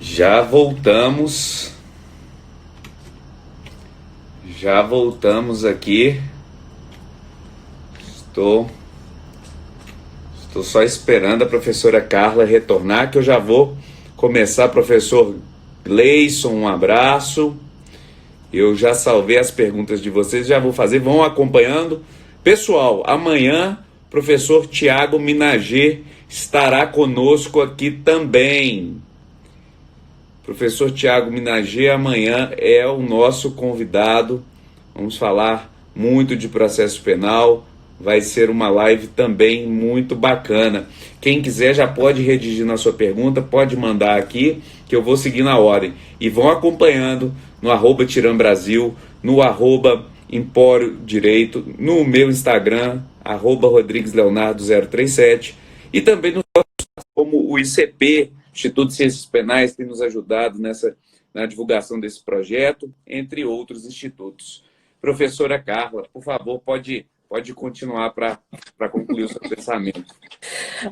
Já voltamos, já voltamos aqui. Estou, estou só esperando a professora Carla retornar, que eu já vou começar. Professor Gleison, um abraço. Eu já salvei as perguntas de vocês, já vou fazer, vão acompanhando. Pessoal, amanhã, professor Tiago Minager estará conosco aqui também. Professor Tiago Minager amanhã é o nosso convidado. Vamos falar muito de processo penal. Vai ser uma live também muito bacana. Quem quiser já pode redigir na sua pergunta, pode mandar aqui, que eu vou seguir na ordem. E vão acompanhando no @Tiram Brasil, no Empório Direito, no meu Instagram, @RodriguesLeonardo037, e também no como o ICP, Instituto de Ciências Penais, tem nos ajudado na divulgação desse projeto, entre outros institutos. Professora Carla, por favor, pode continuar para concluir o seu pensamento.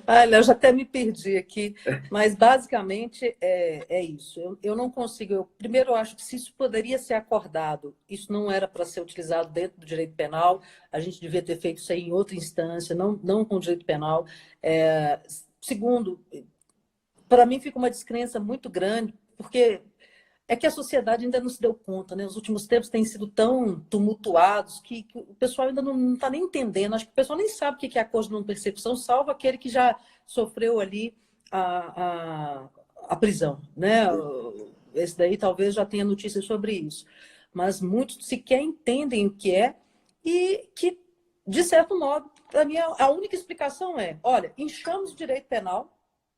Olha, eu já até me perdi aqui, mas basicamente é isso. Eu não consigo. Primeiro, eu acho que se isso poderia ser acordado, isso não era para ser utilizado dentro do direito penal, a gente devia ter feito isso aí em outra instância, não com o direito penal. Segundo, para mim fica uma descrença muito grande, porque é que a sociedade ainda não se deu conta, né? Os últimos tempos têm sido tão tumultuados que o pessoal ainda não está nem entendendo. Acho que o pessoal nem sabe o que é acordo de não persecução, salvo aquele que já sofreu ali a prisão, né? Esse daí talvez já tenha notícias sobre isso. Mas muitos sequer entendem o que é e que, de certo modo, para mim, a única explicação é, olha, inchamos o direito penal,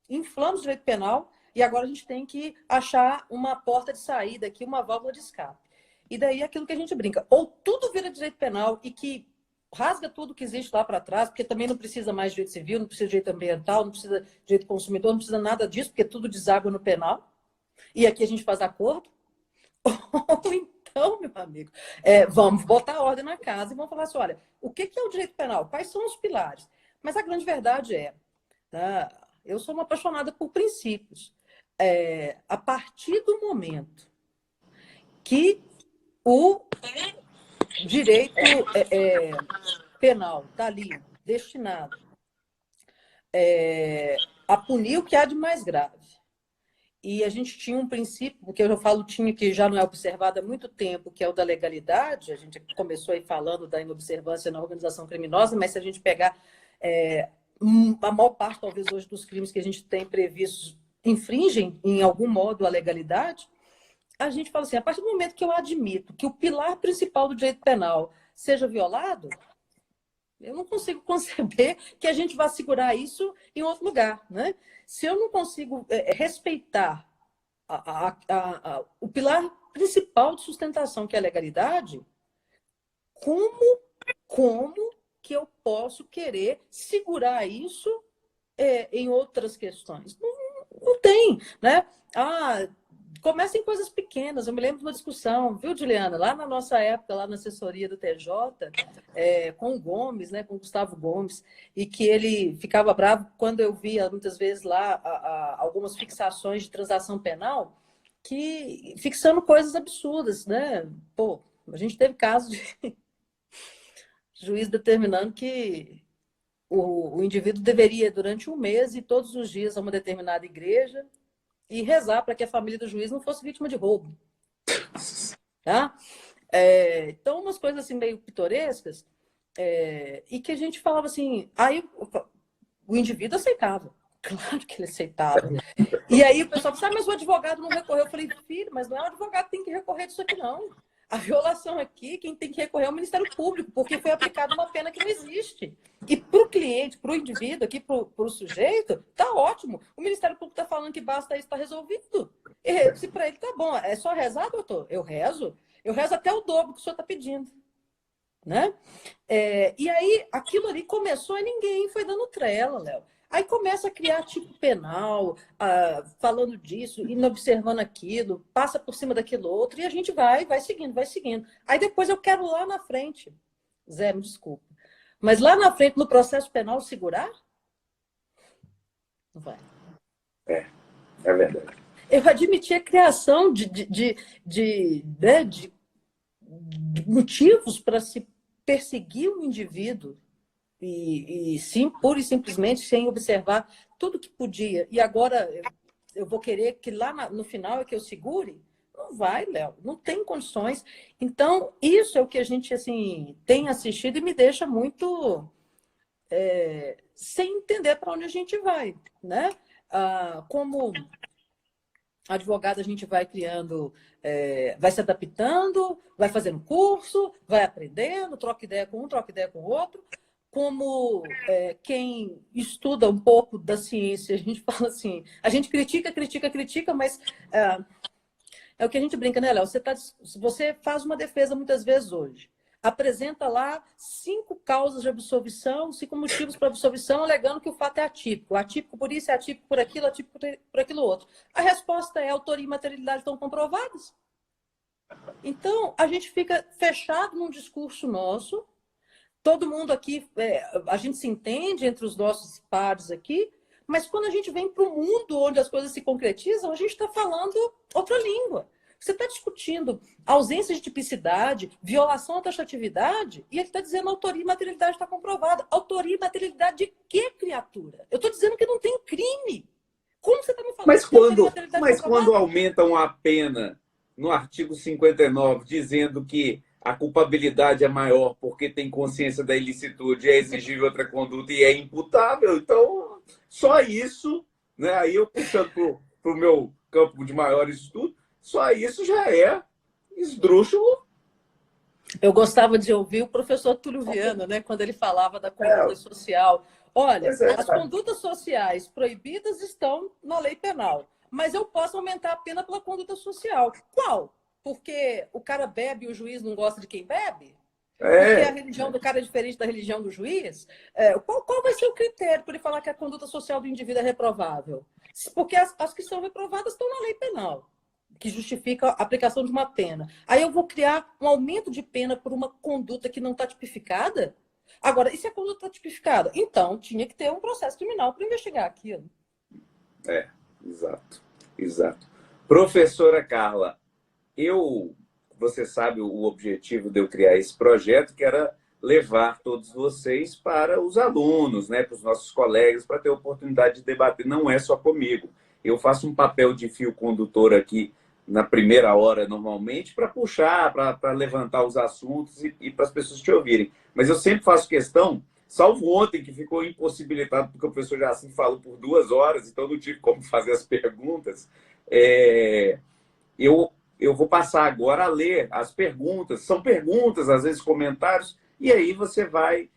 inflamos o direito penal, e agora a gente tem que achar uma porta de saída aqui, uma válvula de escape. E daí é aquilo que a gente brinca. Ou tudo vira direito penal e que rasga tudo que existe lá para trás, porque também não precisa mais de direito civil, não precisa de direito ambiental, não precisa de direito consumidor, não precisa nada disso, porque tudo deságua no penal. E aqui a gente faz acordo. Ou então, meu amigo, vamos botar ordem na casa e vamos falar assim, olha, o que é o direito penal? Quais são os pilares? Mas a grande verdade tá? Eu sou uma apaixonada por princípios. A partir do momento que o direito penal está ali destinado a punir o que há de mais grave, e a gente tinha um princípio, porque eu já falo tinha, que já não é observado há muito tempo, que é o da legalidade. A gente começou aí falando da inobservância na organização criminosa, mas se a gente pegar a maior parte, talvez, hoje dos crimes que a gente tem previstos infringem, em algum modo, a legalidade, a gente fala assim, a partir do momento que eu admito que o pilar principal do direito penal seja violado, eu não consigo conceber que a gente vá segurar isso em outro lugar, né? Se eu não consigo respeitar o pilar principal de sustentação, que é a legalidade, como que eu posso querer segurar isso em outras questões? Não tem, né? Começa em coisas pequenas. Eu me lembro de uma discussão, viu, Juliana? Lá na nossa época, lá na assessoria do TJ, com o Gomes, né, com o Gustavo Gomes, e que ele ficava bravo quando eu via, muitas vezes, lá algumas fixações de transação penal, que fixando coisas absurdas, né? Pô, a gente teve casos de juiz determinando que o indivíduo deveria, durante um mês, ir todos os dias a uma determinada igreja e rezar para que a família do juiz não fosse vítima de roubo. Tá? Então, umas coisas assim meio pitorescas, e que a gente falava assim, aí o indivíduo aceitava. Claro que ele aceitava. E aí o pessoal disse, mas o advogado não recorreu. Eu falei, filho, mas não é o advogado que tem que recorrer disso aqui, não. A violação aqui, quem tem que recorrer é o Ministério Público, porque foi aplicada uma pena que não existe. E para o cliente, para o indivíduo, aqui, para o sujeito, tá ótimo. O Ministério Público está falando que basta isso, está resolvido. E se para ele tá bom, é só rezar, doutor? Eu rezo até o dobro que o senhor está pedindo. Né? E aí, aquilo ali começou e ninguém foi dando trela, Léo. Aí começa a criar tipo penal, falando disso, indo observando aquilo, passa por cima daquilo outro, e a gente vai seguindo, vai seguindo. Aí depois eu quero lá na frente, Zé, me desculpa, mas lá na frente, no processo penal, segurar? Não vai. É verdade. Eu admiti a criação né, de motivos para se perseguir um indivíduo e sim, pura e simplesmente sem observar tudo que podia. E agora eu vou querer que lá no final é que eu segure? Não vai, Léo, não tem condições. Então, isso é o que a gente assim tem assistido e me deixa muito sem entender para onde a gente vai, né? Como advogado, a gente vai criando, vai se adaptando, vai fazendo curso, vai aprendendo, troca ideia com um, troca ideia com o outro. Como quem estuda um pouco da ciência, a gente fala assim, a gente critica, critica, critica, mas é o que a gente brinca, né, Léo? Você faz uma defesa muitas vezes hoje. Apresenta lá 5 causas de absolvição, 5 motivos para absolvição, alegando que o fato é atípico. Atípico por isso, é atípico por aquilo, atípico por aquilo outro. A resposta é: autoria e materialidade estão comprovadas. Então, a gente fica fechado num discurso nosso. Todo mundo aqui, a gente se entende entre os nossos pares aqui, mas quando a gente vem para o mundo onde as coisas se concretizam, a gente está falando outra língua. Você está discutindo ausência de tipicidade, violação à taxatividade, e ele está dizendo autoria e materialidade está comprovada. Autoria e materialidade de que, criatura? Eu estou dizendo que não tem crime. Como você está me falando? Mas quando aumentam a pena no artigo 59, dizendo que a culpabilidade é maior porque tem consciência da ilicitude, é exigível outra conduta e é imputável, então só isso, né? Aí eu puxando para o meu campo de maior estudo, só isso já é esdrúxulo. Eu gostava de ouvir o professor Túlio Viana, né, quando ele falava da conduta social. Olha, as condutas sociais proibidas estão na lei penal, mas eu posso aumentar a pena pela conduta social. Qual? Porque o cara bebe e o juiz não gosta de quem bebe? Porque a religião do cara é diferente da religião do juiz? Qual vai ser o critério para ele falar que a conduta social do indivíduo é reprovável? Porque as que são reprovadas estão na lei penal, que justifica a aplicação de uma pena. Aí eu vou criar um aumento de pena por uma conduta que não está tipificada? Agora, e se a conduta está tipificada? Então, tinha que ter um processo criminal para investigar aquilo. Exato. Professora Carla, você sabe o objetivo de eu criar esse projeto, que era levar todos vocês para os alunos, né, para os nossos colegas, para ter a oportunidade de debater. Não é só comigo. Eu faço um papel de fio condutor aqui na primeira hora, normalmente, para puxar, para levantar os assuntos e para as pessoas te ouvirem. Mas eu sempre faço questão, salvo ontem, que ficou impossibilitado, porque o professor Jacinto falou por 2 horas, então não tive como fazer as perguntas. Eu vou passar agora a ler as perguntas. São perguntas, às vezes comentários, e aí você vai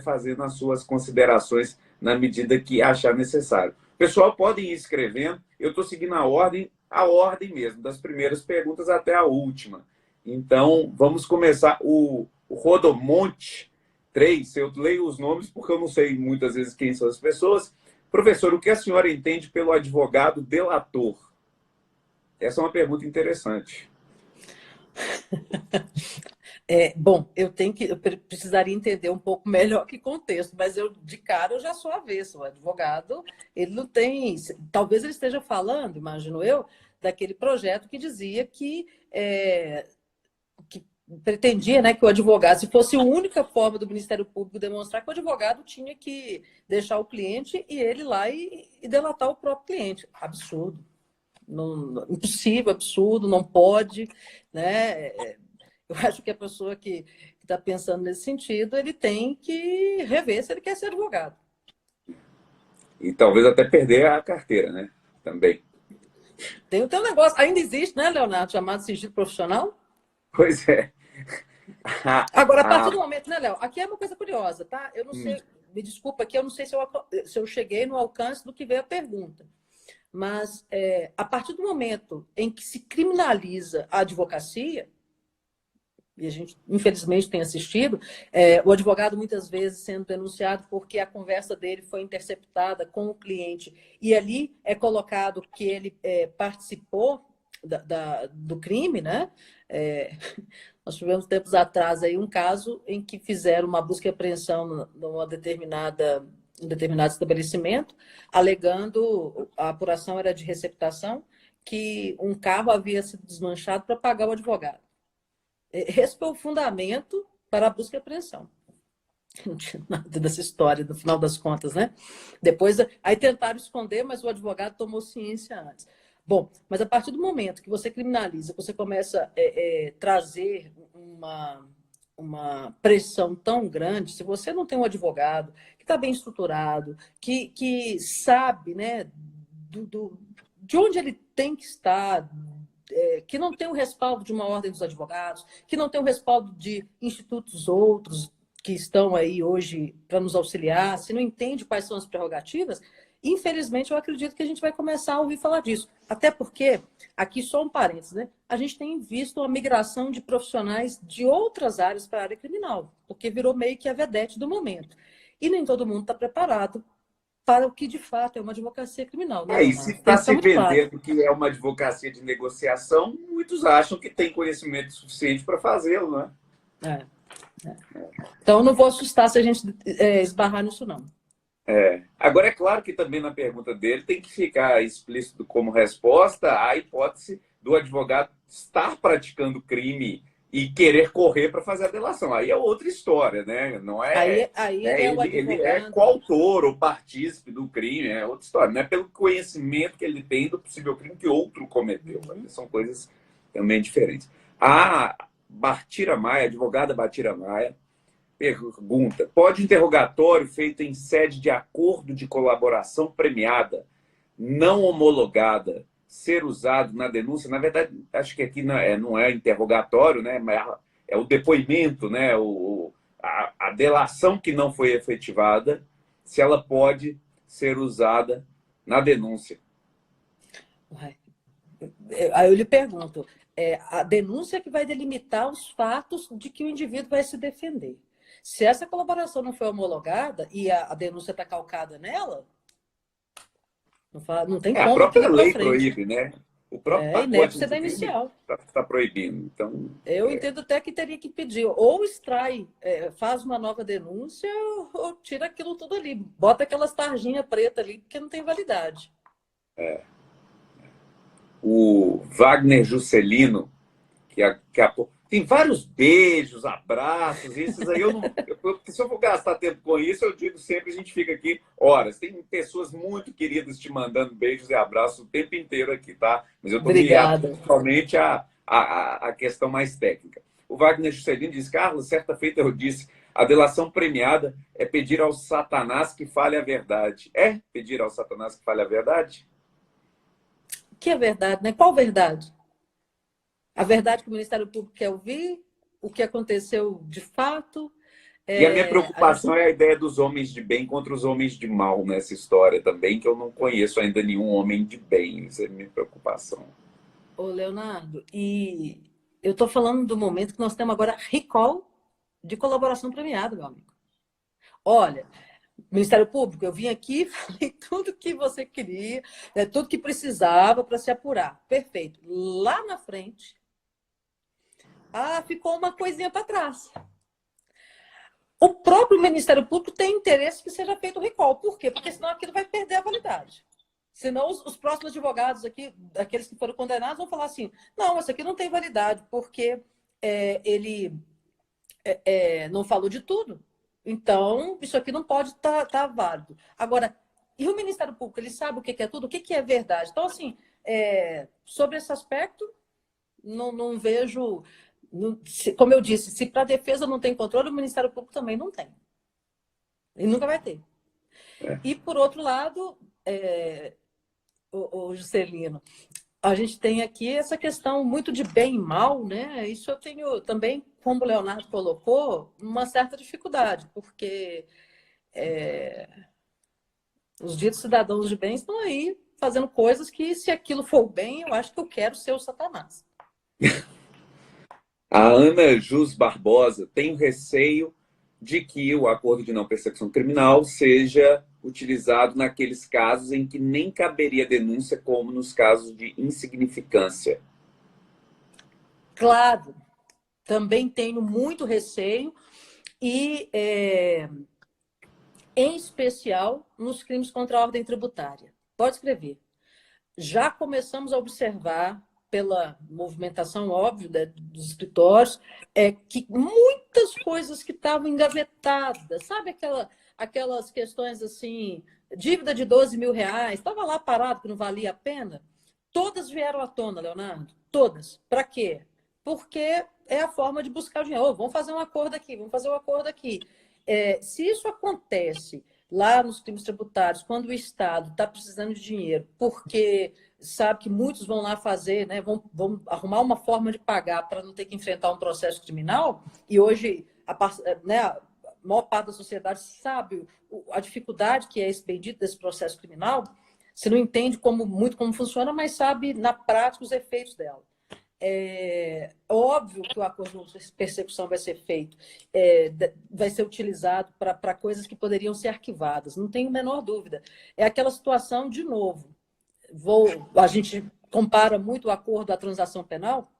fazendo as suas considerações na medida que achar necessário. O pessoal pode ir escrevendo. Eu estou seguindo a ordem mesmo, das primeiras perguntas até a última. Então, vamos começar. O Rodomonte 3, eu leio os nomes porque eu não sei muitas vezes quem são as pessoas. Professor, o que a senhora entende pelo advogado delator? Essa é uma pergunta interessante. Bom, eu precisaria entender um pouco melhor que contexto, mas de cara eu já sou avesso. O advogado, ele não tem. Talvez ele esteja falando, imagino eu, daquele projeto que dizia que pretendia, né, que o advogado, se fosse a única forma do Ministério Público demonstrar que o advogado tinha que deixar o cliente e ele lá e delatar o próprio cliente. Absurdo. Não, impossível, absurdo, não pode, né? Eu acho que a pessoa que está pensando nesse sentido, ele tem que rever se ele quer ser advogado. E talvez até perder a carteira, né? Também. Tem um negócio, ainda existe, né, Leonardo, chamado sigilo profissional? Pois é. Agora, a partir do momento, né, Léo? Aqui é uma coisa curiosa, tá? Eu não sei, me desculpa aqui, eu não sei se eu cheguei no alcance do que veio a pergunta. Mas, a partir do momento em que se criminaliza a advocacia, e a gente, infelizmente, tem assistido, o advogado muitas vezes sendo denunciado porque a conversa dele foi interceptada com o cliente, e ali é colocado que ele participou do crime, né? Nós tivemos tempos atrás aí um caso em que fizeram uma busca e apreensão numa determinada um determinado estabelecimento, alegando, a apuração era de receptação, que um carro havia sido desmanchado para pagar o advogado. Esse foi o fundamento para a busca e apreensão. Não tinha nada dessa história, no final das contas, né? Depois, aí tentaram esconder, mas o advogado tomou ciência antes. Bom, mas a partir do momento que você criminaliza, você começa a trazer uma pressão tão grande, se você não tem um advogado que está bem estruturado, que sabe, né, de onde ele tem que estar, que não tem o respaldo de uma ordem dos advogados, que não tem o respaldo de institutos outros que estão aí hoje para nos auxiliar, se não entende quais são as prerrogativas, infelizmente eu acredito que a gente vai começar a ouvir falar disso. Até porque, aqui só um parênteses, né? A gente tem visto uma migração de profissionais de outras áreas para a área criminal, porque virou meio que a vedete do momento. E nem todo mundo está preparado para o que de fato é uma advocacia criminal. Né, E se Leonardo? está se vendendo que é uma advocacia de negociação, muitos acham que tem conhecimento suficiente para fazê-lo, né? Então, não vou assustar se a gente esbarrar nisso, não. Agora, é claro que também na pergunta dele tem que ficar explícito como resposta a hipótese do advogado estar praticando crime e querer correr para fazer a delação. Aí é outra história, né? Não é, aí é o ele é advogado. coautor ou partícipe do crime, é outra história. Não é pelo conhecimento que ele tem do possível crime que outro cometeu. São coisas também diferentes. A Bartira Maia, advogada Bartira Maia, pergunta: pode interrogatório feito em sede de acordo de colaboração premiada, não homologada, ser usado na denúncia? Na verdade, acho que aqui não é interrogatório, né? Mas é o depoimento, né? A delação que não foi efetivada, se ela pode ser usada na denúncia. Aí eu lhe pergunto, a denúncia que vai delimitar os fatos de que o indivíduo vai se defender. Se essa colaboração não foi homologada e a denúncia está calcada nela, não tem A como própria ir para lei frente. proíbe, né? O próprio E deve pacote ser da inicial. está proibindo. Então, eu entendo até que teria que pedir, ou extrai, faz uma nova denúncia, ou tira aquilo tudo ali. Bota aquelas tarjinhas pretas ali, porque não tem validade. O Wagner Juscelino, tem vários beijos, abraços, esses aí se eu vou gastar tempo com isso, eu digo sempre, a gente fica aqui horas. Tem pessoas muito queridas te mandando beijos e abraços o tempo inteiro aqui, tá? Mas eu estou me Obrigada. principalmente a questão mais técnica. O Wagner Juscelino diz: Carlos, certa feita eu disse, a delação premiada é pedir ao Satanás que fale a verdade. É pedir ao Satanás que fale a verdade? Que é verdade, né? Qual verdade? A verdade que o Ministério Público quer ouvir, o que aconteceu de fato. E a minha preocupação é a ideia dos homens de bem contra os homens de mal nessa história também, que eu não conheço ainda nenhum homem de bem. Isso é a minha preocupação. Ô, Leonardo, e eu estou falando do momento que nós temos agora recall de colaboração premiada, meu amigo. Olha, Ministério Público, eu vim aqui, falei tudo que você queria, tudo que precisava para se apurar. Perfeito. Lá na frente, ficou uma coisinha para trás. O próprio Ministério Público tem interesse que seja feito o recall. Por quê? Porque senão aquilo vai perder a validade. Senão os próximos advogados aqui, aqueles que foram condenados, vão falar assim: não, isso aqui não tem validade, porque ele não falou de tudo. Então, isso aqui não pode estar válido. Agora, e o Ministério Público, ele sabe o que é tudo, o que é verdade. Então, assim, sobre esse aspecto, não vejo... Como eu disse, se para a defesa não tem controle, o Ministério Público também não tem. E nunca vai ter. E, por outro lado, o Juscelino, a gente tem aqui essa questão muito de bem e mal, né? Isso eu tenho também, como o Leonardo colocou, uma certa dificuldade, porque os ditos cidadãos de bem estão aí fazendo coisas que, se aquilo for bem, eu acho que eu quero ser o Satanás. A Ana Jus Barbosa tem receio de que o acordo de não persecução criminal seja utilizado naqueles casos em que nem caberia denúncia, como nos casos de insignificância. Claro, também tenho muito receio e em especial nos crimes contra a ordem tributária. Pode escrever. Já começamos a observar, pela movimentação óbvia dos escritórios, que muitas coisas que estavam engavetadas, sabe aquelas questões assim, dívida de 12 mil reais, estava lá parado que não valia a pena, todas vieram à tona, Leonardo, todas. Para quê? Porque é a forma de buscar o dinheiro. Oh, vamos fazer um acordo aqui, vamos fazer um acordo aqui. Se isso acontece lá nos crimes tributários, quando o Estado está precisando de dinheiro, porque sabe que muitos vão lá fazer, né, vão arrumar uma forma de pagar para não ter que enfrentar um processo criminal, e hoje a maior parte da sociedade sabe a dificuldade que é esse bendito desse processo criminal, você não entende muito como funciona, mas sabe na prática os efeitos dela. É óbvio que o acordo de persecução vai ser feito, vai ser utilizado para coisas que poderiam ser arquivadas, não tenho a menor dúvida. É aquela situação, de novo, a gente compara muito o acordo à transação penal.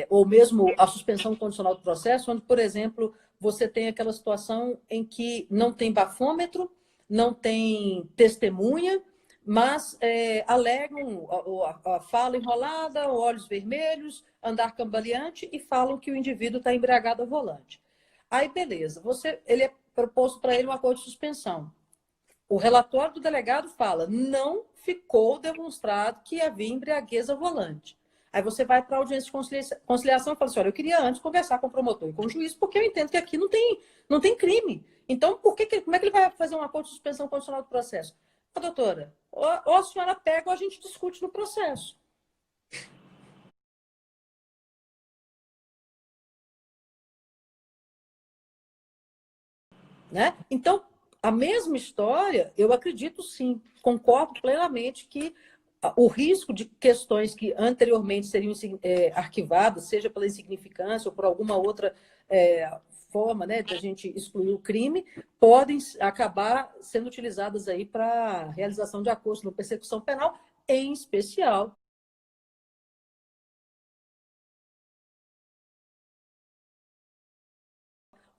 Ou mesmo a suspensão condicional do processo, onde, por exemplo, você tem aquela situação em que não tem bafômetro, não tem testemunha, mas alegam a fala enrolada, olhos vermelhos, andar cambaleante e falam que o indivíduo está embriagado ao volante. Aí, beleza, ele é proposto para ele um acordo de suspensão. O relatório do delegado fala, não ficou demonstrado que havia embriaguez ao volante. Aí você vai para a audiência de conciliação e fala assim, olha, eu queria antes conversar com o promotor e com o juiz, porque eu entendo que aqui não tem crime. Então, como é que ele vai fazer um acordo de suspensão condicional do processo? Doutora, ou a senhora pega ou a gente discute no processo. Né? Então, a mesma história, eu acredito sim, concordo plenamente que o risco de questões que anteriormente seriam arquivadas, seja pela insignificância ou por alguma outra forma, né, de a gente excluir o crime, podem acabar sendo utilizadas aí para realização de acordos de persecução penal, em especial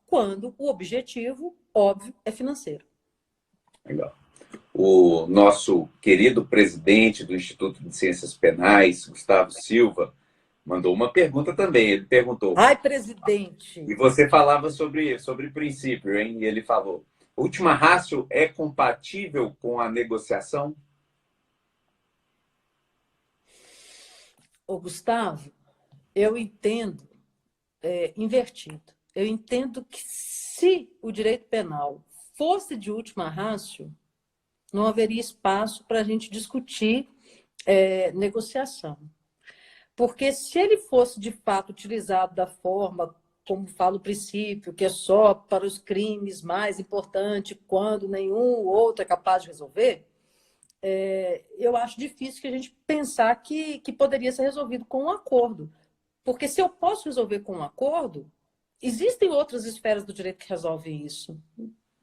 quando o objetivo, óbvio, é financeiro. Legal. O nosso querido presidente do Instituto de Ciências Penais, Gustavo Silva, mandou uma pergunta também. Ele perguntou... Ai, presidente! E você falava sobre princípio, hein? E ele falou, última ratio é compatível com a negociação? Ô, Gustavo, eu entendo invertido. Eu entendo que se o direito penal fosse de última ratio, não haveria espaço para a gente discutir negociação. Porque se ele fosse, de fato, utilizado da forma, como fala o princípio, que é só para os crimes mais importantes, quando nenhum outro é capaz de resolver, eu acho difícil que a gente pensar que poderia ser resolvido com um acordo. Porque se eu posso resolver com um acordo, existem outras esferas do direito que resolvem isso.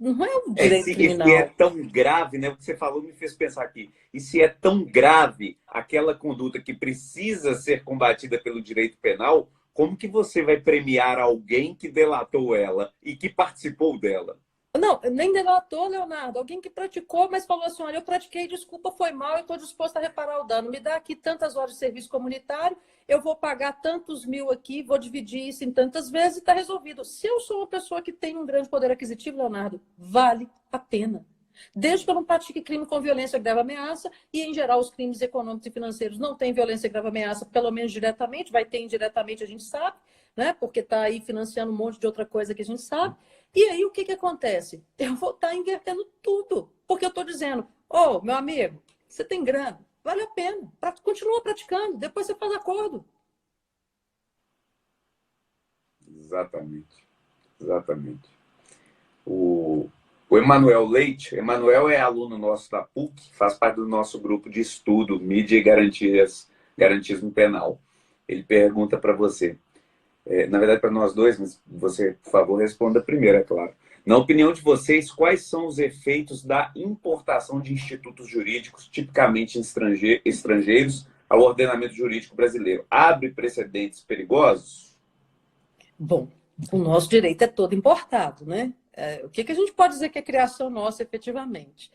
Não é o direito criminal. E se é tão grave, né? O que você falou me fez pensar aqui. E se é tão grave aquela conduta que precisa ser combatida pelo direito penal, como que você vai premiar alguém que delatou ela e que participou dela? Não, nem delatou, Leonardo. Alguém que praticou, mas falou assim, olha, eu pratiquei, desculpa, foi mal, eu estou disposto a reparar o dano. Me dá aqui tantas horas de serviço comunitário, eu vou pagar tantos mil aqui, vou dividir isso em tantas vezes e está resolvido. Se eu sou uma pessoa que tem um grande poder aquisitivo, Leonardo, vale a pena. Desde que eu não pratique crime com violência, grave ameaça, e, em geral, os crimes econômicos e financeiros não têm violência, grave ameaça, pelo menos diretamente, vai ter indiretamente, a gente sabe, né? Porque está aí financiando um monte de outra coisa que a gente sabe. E aí, o que acontece? Eu vou estar invertendo tudo, porque eu estou dizendo, meu amigo, você tem grana, vale a pena, continua praticando, depois você faz acordo. Exatamente. O Emanuel Leite, Emanuel é aluno nosso da PUC, faz parte do nosso grupo de estudo, mídia e garantismo penal. Ele pergunta para você, na verdade para nós dois, mas você, por favor, responda primeiro, é claro. Na opinião de vocês, quais são os efeitos da importação de institutos jurídicos, tipicamente estrangeiros, ao ordenamento jurídico brasileiro? Abre precedentes perigosos? Bom, o nosso direito é todo importado, né? O que a gente pode dizer que é criação nossa efetivamente?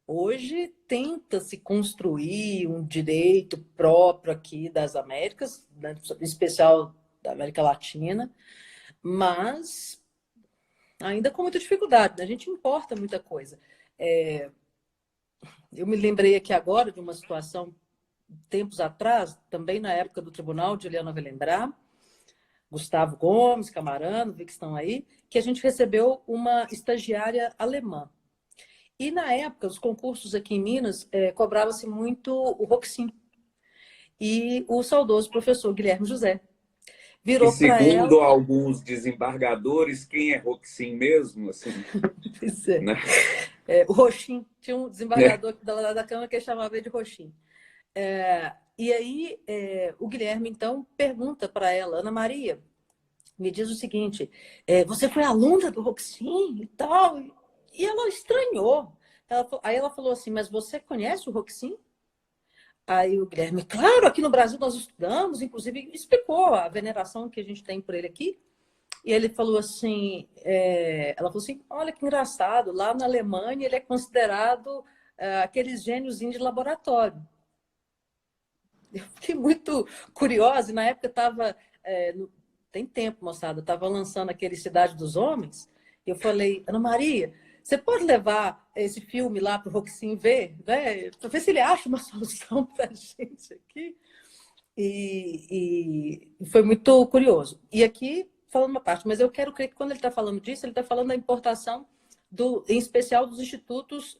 Hoje tenta-se construir um direito próprio aqui das Américas, né, em especial da América Latina, mas ainda com muita dificuldade, né? A gente importa muita coisa. Eu me lembrei aqui agora de uma situação, tempos atrás, também na época do tribunal, Juliana vai lembrar, Gustavo Gomes, Camarano, vi que estão aí, que a gente recebeu uma estagiária alemã. E na época, os concursos aqui em Minas, cobrava-se muito o Roxin. E o saudoso professor Guilherme José Que, virou para segundo ela. alguns desembargadores, quem é Roxin mesmo? Assim, Pois é. né? O Roxin, tinha um desembargador da Câmara que chamava ele de Roxin. E aí, o Guilherme, então, pergunta para ela, Ana Maria, me diz o seguinte, você foi aluna do Roxin e tal? E ela estranhou. Aí ela falou assim, mas você conhece o Roxin? Aí o Guilherme, claro, aqui no Brasil nós estudamos, inclusive explicou a veneração que a gente tem por ele aqui. E ele falou assim, ela falou assim, olha que engraçado, lá na Alemanha ele é considerado aqueles gêniozinhos de laboratório. Eu fiquei muito curiosa, e na época estava, tem tempo, moçada, estava lançando aquele Cidade dos Homens, e eu falei, Ana Maria, você pode levar esse filme lá para o Roxin ver, né? Para ver se ele acha uma solução para a gente aqui? E foi muito curioso. E aqui, falando uma parte, mas eu quero crer que quando ele está falando disso, ele está falando da importação, em especial dos institutos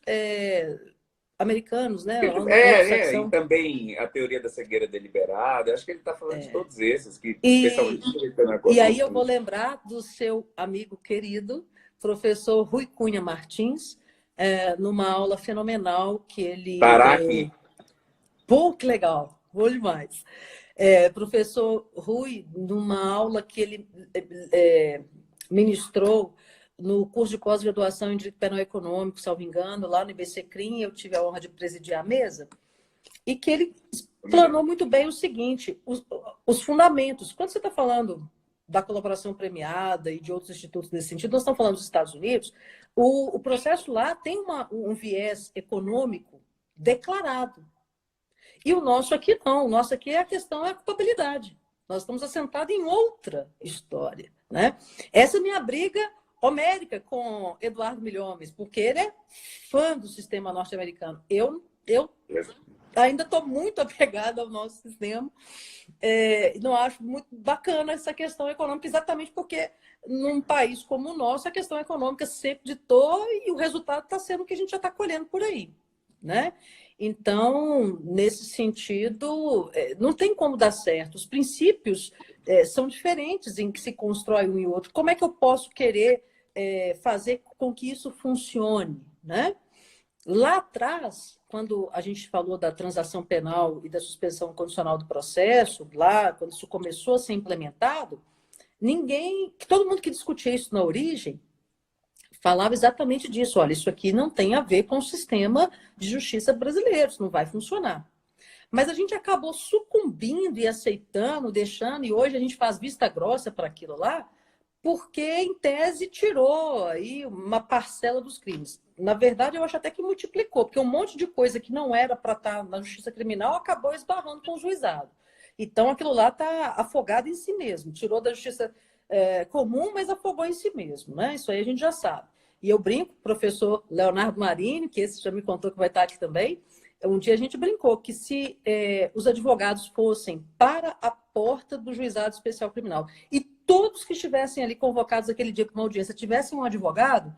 americanos, né? E também a teoria da cegueira deliberada. Acho que ele está falando de todos esses, que especialmente no direito E aí eu econômico. vou lembrar do seu amigo querido, professor Rui Cunha Martins, numa aula fenomenal que ele... Taraki. Pô, que legal! Bom demais. Professor Rui, numa aula que ele ministrou no curso de pós-graduação em Direito Penal Econômico, salvo engano, lá no IBC CRIM, eu tive a honra de presidir a mesa, e que ele explanou muito bem o seguinte, os fundamentos. Quando você está falando da colaboração premiada e de outros institutos nesse sentido, nós estamos falando dos Estados Unidos, o processo lá tem um viés econômico declarado. E o nosso aqui não. O nosso aqui a questão é a culpabilidade. Nós estamos assentados em outra história, né? Essa é a minha briga homérica com Eduardo Milhomes, porque ele é fã do sistema norte-americano. Eu ainda estou muito apegada ao nosso sistema. Não acho muito bacana essa questão econômica, exatamente porque num país como o nosso, a questão econômica sempre ditou e o resultado está sendo o que a gente já está colhendo por aí, né? Então, nesse sentido, não tem como dar certo. Os princípios são diferentes em que se constrói um e outro. Como é que eu posso querer fazer com que isso funcione, né? Lá atrás, quando a gente falou da transação penal e da suspensão condicional do processo, lá quando isso começou a ser implementado, todo mundo que discutia isso na origem, falava exatamente disso. Olha, isso aqui não tem a ver com o sistema de justiça brasileiro, isso não vai funcionar. Mas a gente acabou sucumbindo e aceitando, deixando, e hoje a gente faz vista grossa para aquilo lá, porque, em tese, tirou aí uma parcela dos crimes. Na verdade, eu acho até que multiplicou, porque um monte de coisa que não era para estar na justiça criminal acabou esbarrando com o juizado. Então, aquilo lá está afogado em si mesmo. Tirou da justiça comum, mas afogou em si mesmo, né? Isso aí a gente já sabe. E eu brinco, professor Leonardo Marini, que esse já me contou que vai estar aqui também, um dia a gente brincou que se os advogados fossem para a porta do juizado especial criminal e todos que estivessem ali convocados aquele dia para uma audiência tivessem um advogado,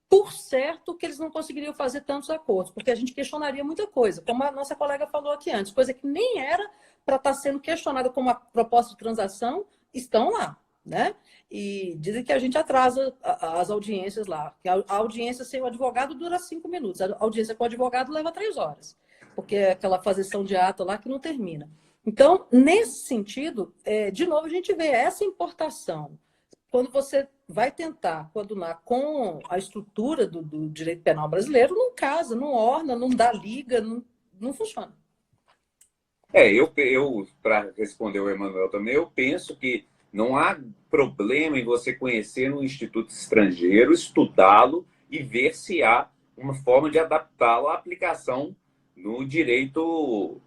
por certo que eles não conseguiriam fazer tantos acordos, porque a gente questionaria muita coisa, como a nossa colega falou aqui antes, coisa que nem era para estar sendo questionada como a proposta de transação, estão lá, né? E dizem que a gente atrasa as audiências lá, que a audiência sem o advogado dura 5 minutos, a audiência com o advogado leva 3 horas, porque é aquela fazição de ato lá que não termina. Então, nesse sentido, de novo, a gente vê essa importação. Quando você vai tentar coadunar com a estrutura do direito penal brasileiro, não casa, não orna, não dá liga, não funciona. Eu para responder o Emanuel também, eu penso que não há problema em você conhecer um instituto estrangeiro, estudá-lo e ver se há uma forma de adaptá-lo à aplicação no direito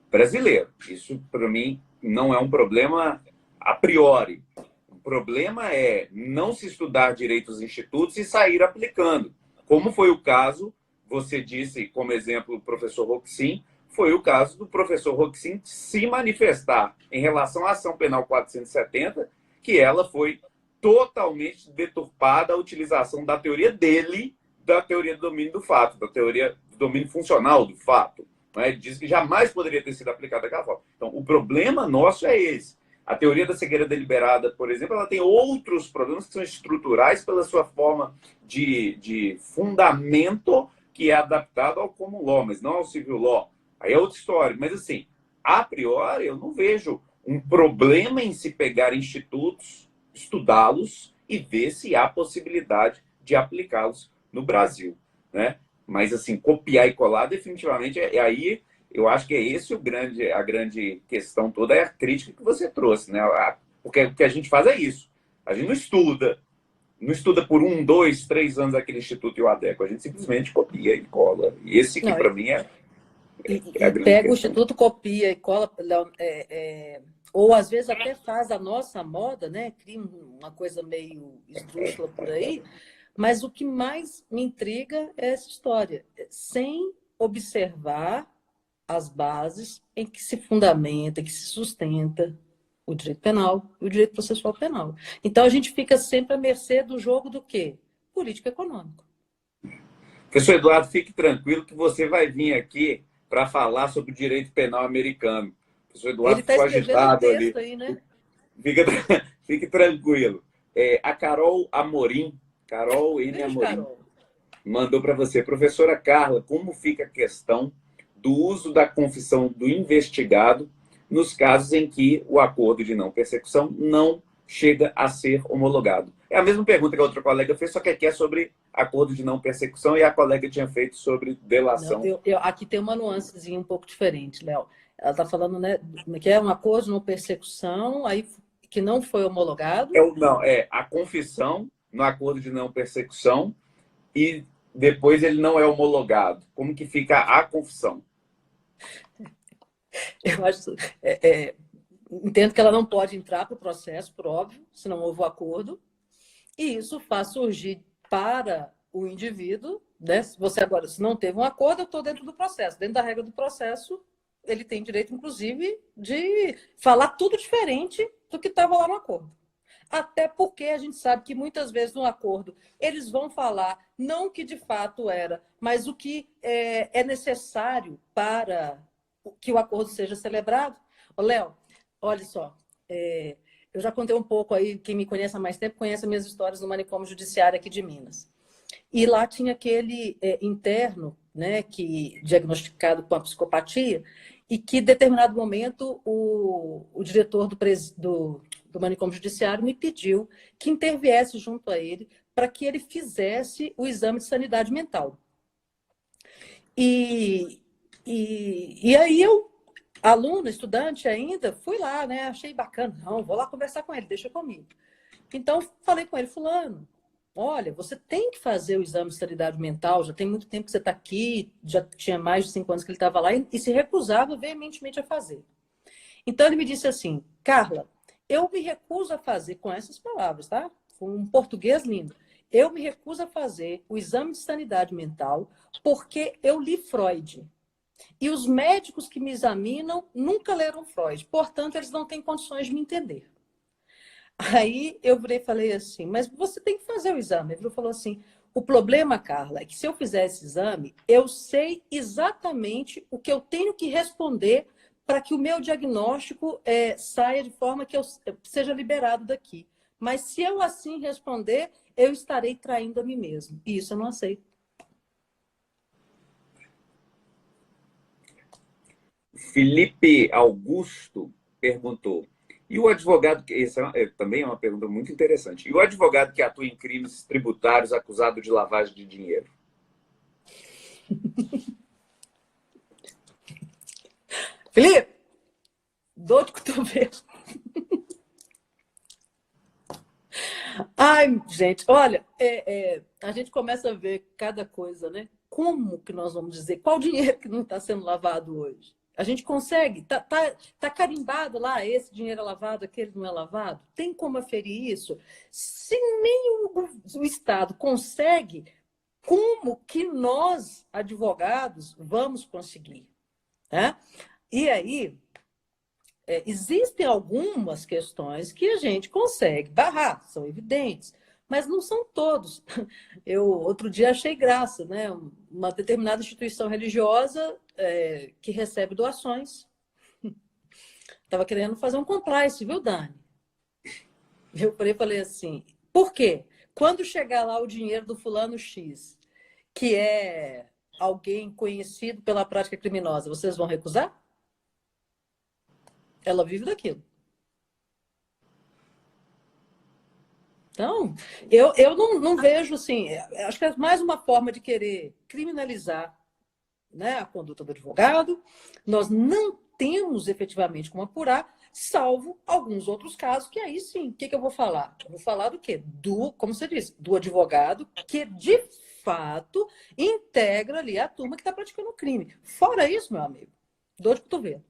brasileiro. Isso, para mim, não é um problema a priori. O problema é não se estudar direito dos institutos e sair aplicando. Como foi o caso, você disse como exemplo o professor Roxin, foi o caso do professor Roxin se manifestar em relação à ação penal 470, que ela foi totalmente deturpada a utilização da teoria dele, da teoria do domínio do fato, da teoria do domínio funcional do fato. Ele diz que jamais poderia ter sido aplicada daquela forma. Então, o problema nosso é esse. A teoria da cegueira deliberada, por exemplo, ela tem outros problemas que são estruturais pela sua forma de fundamento que é adaptado ao common law, mas não ao civil law. Aí é outra história. Mas, assim, a priori, eu não vejo um problema em se pegar institutos, estudá-los e ver se há possibilidade de aplicá-los no Brasil, né? Mas, assim, copiar e colar, definitivamente, aí eu acho que é esse a grande questão toda, é a crítica que você trouxe, né? Porque o que a gente faz é isso. A gente não estuda por 1, 2, 3 anos aquele instituto e o adequa. A gente simplesmente copia e cola. E esse aqui, para mim, é a grande pega o questão. instituto, copia e cola, ou às vezes até faz a nossa moda, né? Cria uma coisa meio esdrúxula por aí. Mas o que mais me intriga é essa história, sem observar as bases em que se fundamenta, que se sustenta o direito penal e o direito processual penal. Então, a gente fica sempre à mercê do jogo do quê? Político econômico. Professor Eduardo, fique tranquilo que você vai vir aqui para falar sobre o direito penal americano. O professor Ele Eduardo está ficou escrevendo um agitado texto ali. aí, né? Fique tranquilo. A Carol Amorim, Carol N. Beijo, Amorim, Carol. mandou para você. Professora Carla, como fica a questão do uso da confissão do investigado nos casos em que o acordo de não persecução não chega a ser homologado? É a mesma pergunta que a outra colega fez, só que aqui é sobre acordo de não persecução e a colega tinha feito sobre Não, delação. aqui tem uma nuancezinha um pouco diferente, Léo. Ela está falando, né, que é um acordo de não persecução, aí, que não foi homologado. Não, é a confissão no acordo de não persecução e depois ele não é homologado. Como que fica a confissão? Eu acho, entendo que ela não pode entrar para o processo, por óbvio, se não houve o acordo, e isso faz surgir para o indivíduo, né? Se você agora, se não teve um acordo, eu estou dentro do processo. Dentro da regra do processo, ele tem direito, inclusive, de falar tudo diferente do que estava lá no acordo. Até porque a gente sabe que muitas vezes no acordo eles vão falar não o que de fato era, mas o que é necessário para que o acordo seja celebrado. Ô, Léo, olha só, eu já contei um pouco aí, quem me conhece há mais tempo conhece as minhas histórias no manicômio judiciário aqui de Minas. E lá tinha aquele interno, né, que diagnosticado com a psicopatia, e que, em determinado momento, o diretor do manicômio judiciário me pediu que interviesse junto a ele para que ele fizesse o exame de sanidade mental. E aí eu, aluna, estudante ainda, fui lá, né? Achei bacana. Não, vou lá conversar com ele, deixa comigo. Então, falei com ele, fulano, olha, você tem que fazer o exame de sanidade mental, já tem muito tempo que você está aqui, já tinha mais de 5 anos que ele estava lá, e se recusava veementemente a fazer. Então, ele me disse assim, Carla, eu me recuso a fazer, com essas palavras, tá? Com um português lindo. Eu me recuso a fazer o exame de sanidade mental porque eu li Freud. E os médicos que me examinam nunca leram Freud. Portanto, eles não têm condições de me entender. Aí eu virei e falei assim, mas você tem que fazer o exame. Ele falou assim, o problema, Carla, é que se eu fizer esse exame, eu sei exatamente o que eu tenho que responder para que o meu diagnóstico saia de forma que eu seja liberado daqui. Mas se eu assim responder, eu estarei traindo a mim mesmo. E isso eu não aceito. Felipe Augusto perguntou: E o advogado, essa também é uma pergunta muito interessante, e o advogado que atua em crimes tributários acusado de lavagem de dinheiro? Felipe, dor de cotovelo. Ai, gente, olha, a gente começa a ver cada coisa, né? Como que nós vamos dizer qual dinheiro que não está sendo lavado hoje? A gente consegue? Tá carimbado lá, esse dinheiro é lavado, aquele não é lavado? Tem como aferir isso? Se nem o Estado consegue, como que nós, advogados, vamos conseguir? Né? E aí, existem algumas questões que a gente consegue barrar, são evidentes, mas não são todos. Eu, outro dia, achei graça, né? Uma determinada instituição religiosa que recebe doações. Estava querendo fazer um compliance, viu, Dani? Eu falei assim, por quê? Quando chegar lá o dinheiro do fulano X, que é alguém conhecido pela prática criminosa, vocês vão recusar? Ela vive daquilo. Então, eu não vejo assim, acho que é mais uma forma de querer criminalizar, né, a conduta do advogado. Nós não temos efetivamente como apurar, salvo alguns outros casos, que aí sim, o que eu vou falar? Eu vou falar do quê? Como você disse, do advogado que de fato integra ali a turma que está praticando o crime. Fora isso, meu amigo, dor de cotovelo.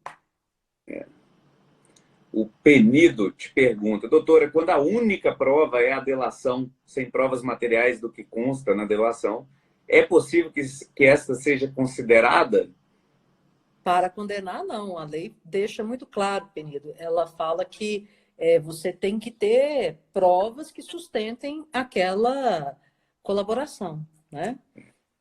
O Penido te pergunta, doutora, quando a única prova é a delação, sem provas materiais do que consta na delação, é possível que esta seja considerada? Para condenar, não. A lei deixa muito claro, Penido. Ela fala que você tem que ter provas que sustentem aquela colaboração, né?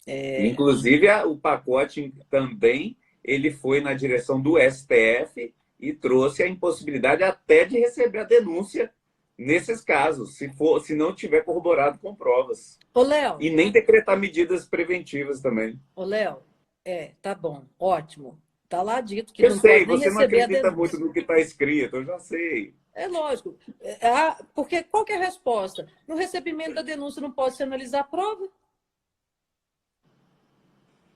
Inclusive, o pacote também ele foi na direção do STF e trouxe a impossibilidade até de receber a denúncia nesses casos, se não tiver corroborado com provas. Ô, Léo. E nem decretar medidas preventivas também. Ô, Léo, tá bom, ótimo. Tá lá dito que Eu não sei, pode nem você não receber a acredita denúncia. muito no que está escrito, eu já sei. É lógico. Porque qual que é a resposta? No recebimento da denúncia não pode se analisar a prova?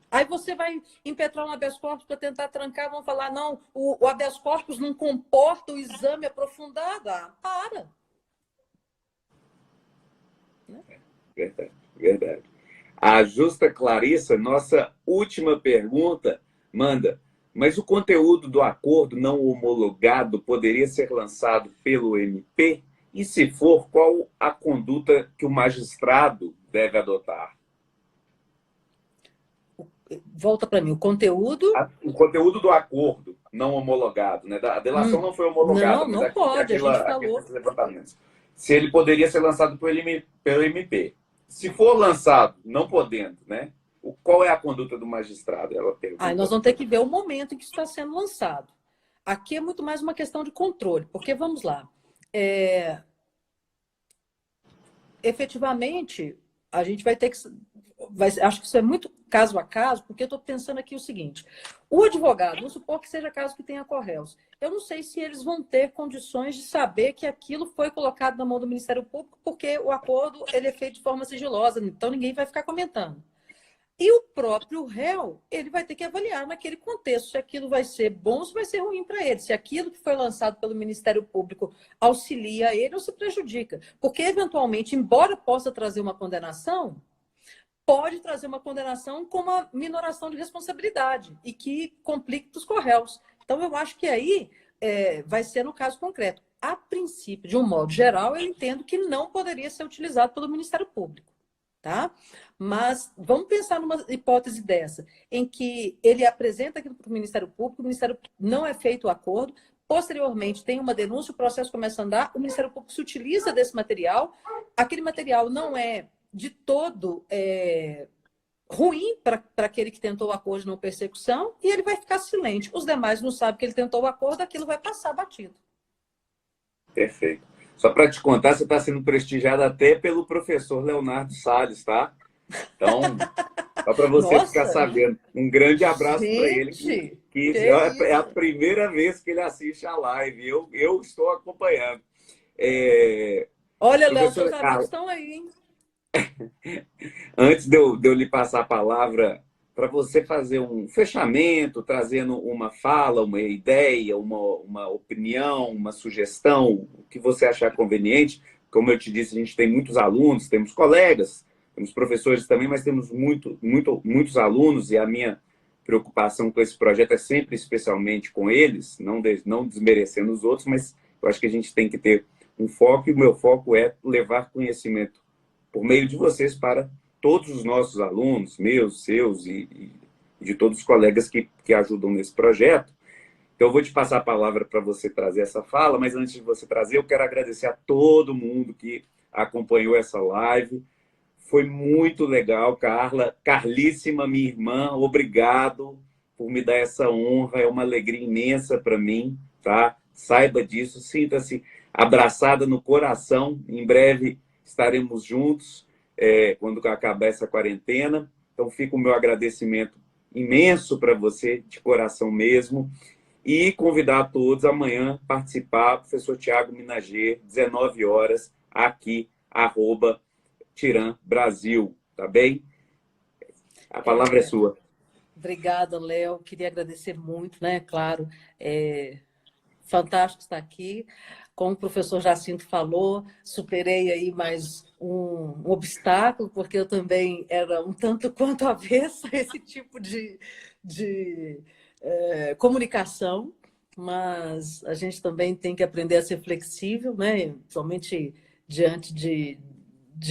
Aí você vai impetrar um habeas corpus para tentar trancar, vão falar, não, o habeas corpus não comporta o exame aprofundado. Para! Verdade, verdade. A Justa Clarissa, nossa última pergunta, manda, mas o conteúdo do acordo não homologado poderia ser lançado pelo MP? E se for, qual a conduta que o magistrado deve adotar? Volta para mim, o conteúdo... O conteúdo do acordo não homologado, né? A delação não foi homologada, não pode, a gente falou. aqueles levantamentos. Se ele poderia ser lançado pelo MP. Se for lançado, não podendo, né? Qual é a conduta do magistrado? Ela pergunta. Nós vamos ter que ver o momento em que isso está sendo lançado. Aqui é muito mais uma questão de controle, porque, vamos lá, efetivamente, a gente vai ter que... acho que isso é muito caso a caso, porque eu estou pensando aqui o seguinte, o advogado, vamos supor que seja caso que tenha correios, eu não sei se eles vão ter condições de saber que aquilo foi colocado na mão do Ministério Público, porque o acordo ele é feito de forma sigilosa, então ninguém vai ficar comentando. E o próprio réu, ele vai ter que avaliar naquele contexto se aquilo vai ser bom ou se vai ser ruim para ele, se aquilo que foi lançado pelo Ministério Público auxilia ele ou se prejudica. Porque, eventualmente, embora possa trazer uma condenação, pode trazer uma condenação com uma minoração de responsabilidade e que complique para os correios. Então, eu acho que aí vai ser no caso concreto. A princípio, de um modo geral, eu entendo que não poderia ser utilizado pelo Ministério Público. Tá? Mas vamos pensar numa hipótese dessa, em que ele apresenta aquilo para o Ministério Público, o Ministério não é feito o acordo, posteriormente tem uma denúncia, o processo começa a andar, o Ministério Público se utiliza desse material, aquele material não é de todo ruim para aquele que tentou o acordo de não persecução, e ele vai ficar silente. Os demais não sabem que ele tentou o acordo, aquilo vai passar batido. Perfeito. Só para te contar, você está sendo prestigiado até pelo professor Leonardo Salles, tá? Então, só para você ficar sabendo. Um grande abraço para ele. que Que é a isso? primeira vez que ele assiste a live. Eu estou acompanhando. É, Olha, Léo, seus professora amigos Carla, estão aí, hein? antes de eu lhe passar a palavra, para você fazer um fechamento, trazendo uma fala, uma ideia, uma opinião, uma sugestão, o que você achar conveniente. Como eu te disse, a gente tem muitos alunos, temos colegas, temos professores também, mas temos muitos alunos, e a minha preocupação com esse projeto é sempre especialmente com eles, não desmerecendo os outros, mas eu acho que a gente tem que ter um foco, e o meu foco é levar conhecimento por meio de vocês para todos os nossos alunos, meus, seus e de todos os colegas que ajudam nesse projeto. Então, eu vou te passar a palavra para você trazer essa fala, mas antes de você trazer, eu quero agradecer a todo mundo que acompanhou essa live. Foi muito legal, Carla. Carlíssima, minha irmã, obrigado por me dar essa honra. É uma alegria imensa para mim, tá? Saiba disso, sinta-se abraçada no coração. Em breve estaremos juntos, quando acabar essa quarentena. Então, fica o meu agradecimento imenso para você, de coração mesmo. E convidar a todos amanhã a participar, professor Tiago Minager, 19 horas, aqui, @Tiran Brasil, tá bem? A palavra é sua. Obrigada, Léo. Queria agradecer muito, né? Claro, fantástico estar aqui. Como o professor Jacinto falou, superei aí mais um obstáculo, porque eu também era um tanto quanto avessa a esse tipo de comunicação, mas a gente também tem que aprender a ser flexível, né? Somente diante de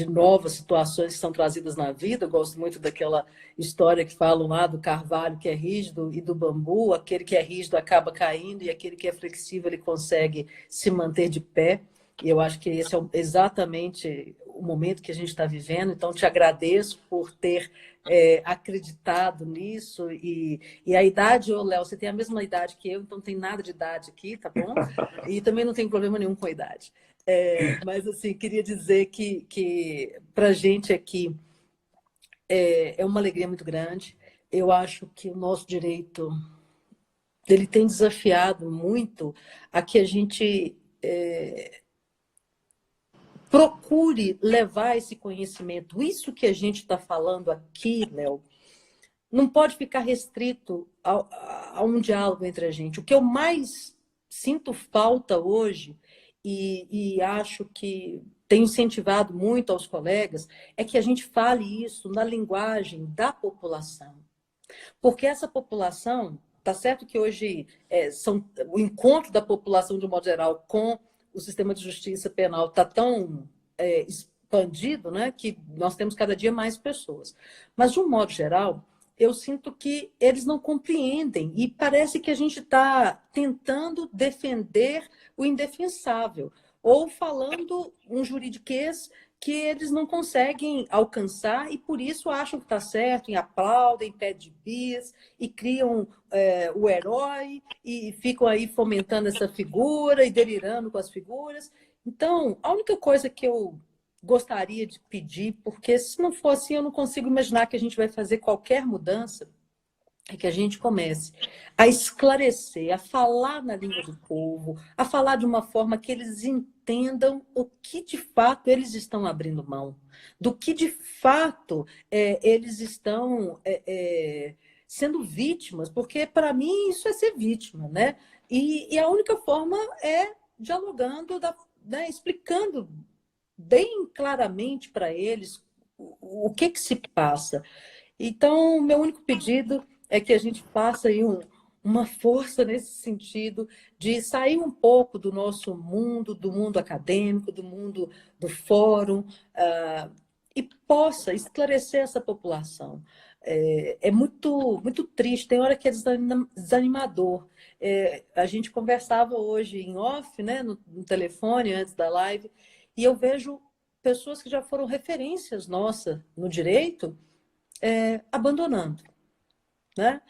novas situações que são trazidas na vida. Eu gosto muito daquela história que falam lá do carvalho que é rígido e do bambu. Aquele que é rígido acaba caindo e aquele que é flexível ele consegue se manter de pé. E eu acho que esse é exatamente o momento que a gente está vivendo. Então, te agradeço por ter acreditado nisso. E a idade, ô Léo, você tem a mesma idade que eu, então não tem nada de idade aqui, tá bom? E também não tem problema nenhum com a idade. Mas, assim, queria dizer que para a gente aqui é uma alegria muito grande. Eu acho que o nosso direito ele tem desafiado muito a que a gente procure levar esse conhecimento. Isso que a gente está falando aqui, Léo, não pode ficar restrito a um diálogo entre a gente. O que eu mais sinto falta hoje, e acho que tem incentivado muito aos colegas, é que a gente fale isso na linguagem da população. Porque essa população, tá certo que hoje o encontro da população, de um modo geral, com o sistema de justiça penal está tão expandido, né, que nós temos cada dia mais pessoas. Mas, de um modo geral, eu sinto que eles não compreendem e parece que a gente está tentando defender o indefensável ou falando um juridiquês que eles não conseguem alcançar e por isso acham que está certo, e aplaudem, pedem bis e criam o herói e ficam aí fomentando essa figura e delirando com as figuras. Então, a única coisa que eu gostaria de pedir, porque se não for assim, eu não consigo imaginar que a gente vai fazer qualquer mudança, é que a gente comece a esclarecer, a falar na língua do povo, a falar de uma forma que eles entendam o que de fato eles estão abrindo mão, do que de fato eles estão sendo vítimas, porque para mim isso é ser vítima, né? E a única forma é dialogando, né, explicando bem claramente para eles o que se passa. Então, meu único pedido é que a gente faça aí uma força nesse sentido de sair um pouco do nosso mundo, do mundo acadêmico, do mundo do fórum, e possa esclarecer essa população. É muito triste, tem hora que é desanimador. A gente conversava hoje em off, né, no telefone, antes da live, e eu vejo pessoas que já foram referências nossas no direito, abandonando, né?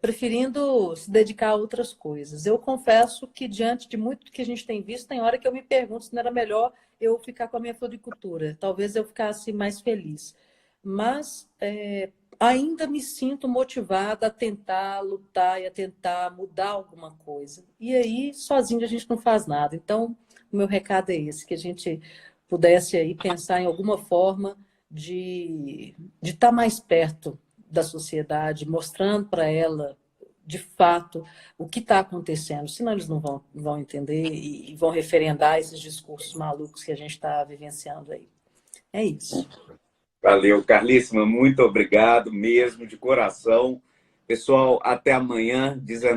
Preferindo se dedicar a outras coisas. Eu confesso que, diante de muito que a gente tem visto, tem hora que eu me pergunto se não era melhor eu ficar com a minha floricultura. Talvez eu ficasse mais feliz. mas ainda me sinto motivada a tentar lutar e a tentar mudar alguma coisa. E aí, sozinho, a gente não faz nada. Então, o meu recado é esse, que a gente pudesse aí pensar em alguma forma de estar mais perto da sociedade, mostrando para ela, de fato, o que está acontecendo. Senão eles não vão entender e vão referendar esses discursos malucos que a gente está vivenciando aí. É isso. Valeu, Carlíssima, muito obrigado mesmo, de coração. Pessoal, até amanhã,